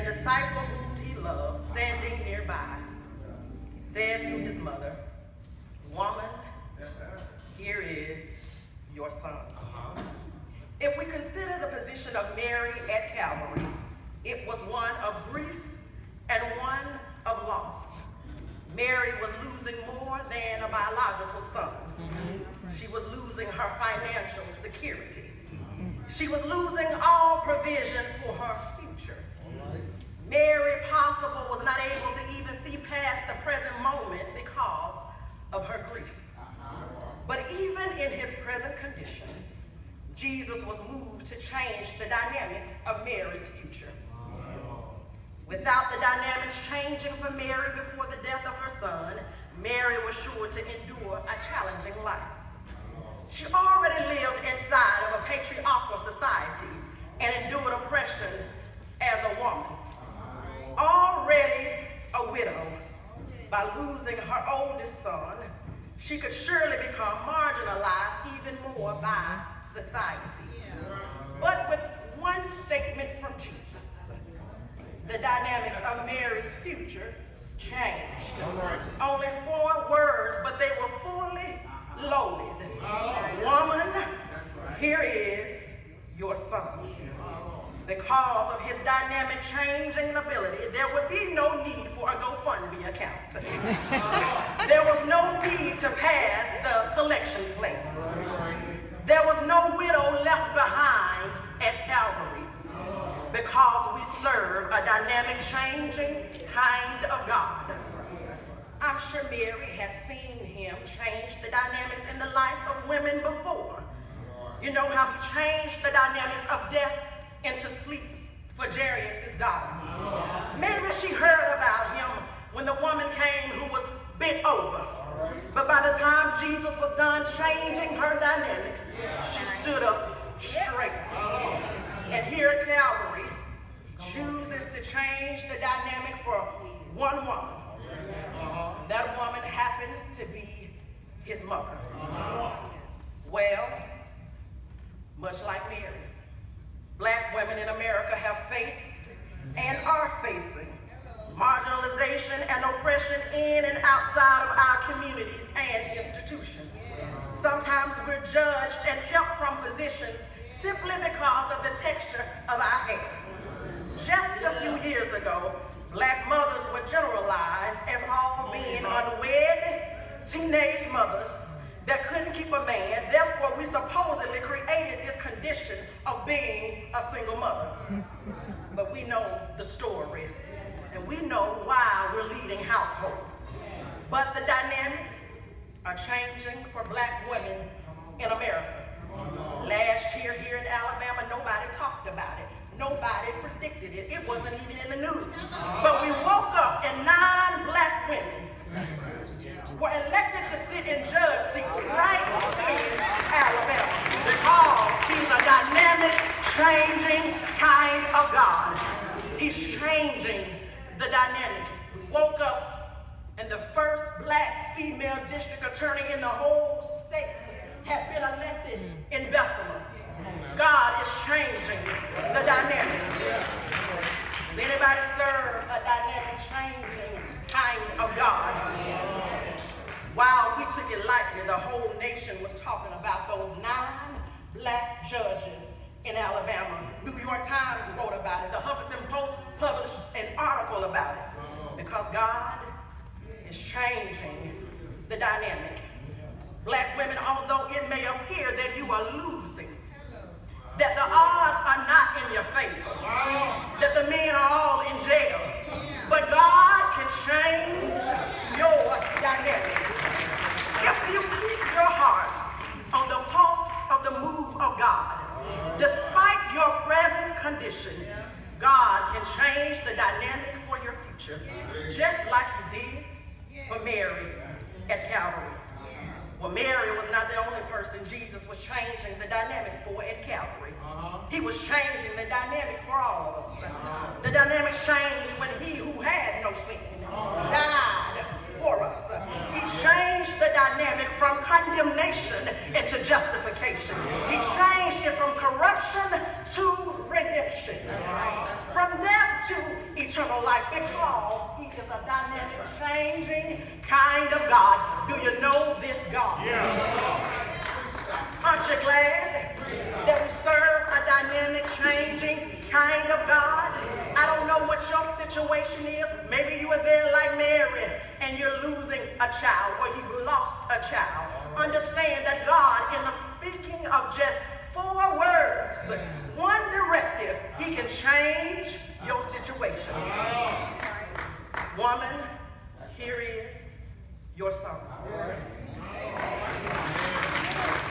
the disciple whom he loved, standing nearby, said to his mother, "Woman, here is your son." If we consider the position of Mary at Calvary, it was one of grief and one of loss. Mary was losing more than a biological son. She was losing her financial security. She was losing all provision for her future. Mary, possible, was not able to even see past the present moment because of her grief. But even in his present condition, Jesus was moved to change the dynamics of Mary's future. Without the dynamics changing for Mary before the death of her son, Mary was sure to endure a challenging life. She already lived inside of a patriarchal society and endured oppression as a woman. Already a widow, by losing her oldest son, she could surely become marginalized even more by society. But with one statement from Jesus, the dynamics of Mary's future changed. Only 4 words, but they were fully loaded. Woman, here is your son. Because of his dynamic changing ability, there would be no need for a GoFundMe account. There was no need to pass the collection plate. There was no widow left behind at Calvary, because we serve a dynamic changing kind of God. I'm sure Mary had seen him change the dynamics in the life of women before. You know how he changed the dynamics of death into sleep for Jairus' daughter. Maybe she heard about him when the woman came who was bent over. But by the time Jesus was done changing her dynamics, she stood up straight. And here at Calvary, chooses to change the dynamic for one woman. That woman happened to be his mother. Well, much like Mary, Black women in America have faced and are facing marginalization and oppression in and outside of our communities and institutions. Sometimes we're judged and kept from positions simply because of the texture of our hair. Just a few years ago, Black mothers were generalized as all being unwed teenage mothers that couldn't keep a man. Therefore, we supposedly created this condition of being a single mother. But we know the story, and we know why we're leading households. But the dynamics are changing for Black women in America. Last year here in Alabama, nobody talked about it. Nobody predicted it. It wasn't even in the news. But we woke up and 9 Black women were elected to sit in judge seats right in Alabama, because he's a dynamic, changing kind of God. He's changing the dynamic. We woke up and the first Black female district attorney in the whole state had been elected in Bessemer. God is changing the dynamic. Does anybody serve a dynamic, changing kind of God? While we took it lightly, the whole nation was talking about those 9 Black judges in Alabama. New York Times wrote about it. The Huffington Post published an article about it, because God is changing the dynamic. Black women, although it may appear that you are losing, that the odds are not in your favor, that the men are all in jail, but God can change your dynamic. If you keep your heart on the pulse of the move of God, despite your present condition, God can change the dynamic for your future, just like he did for Mary at Calvary. Well, Mary was not the only person Jesus was changing the dynamics for at Calvary. He was changing the dynamics for all of us. The dynamics changed when he who had no sin died for us. He changed the dynamic from condemnation into justification. He changed it from corruption to redemption. From death to eternal life because he is a dynamic, changing kind of God. Do you know this God? Yeah. Aren't you glad that we serve a dynamic, changing kind of God? I don't know what your situation is. Maybe you are there like Mary and you're losing a child or you've lost a child. Understand that God, in the speaking of just 4 words, 1 directive, he can change your situation. Woman, here is your son.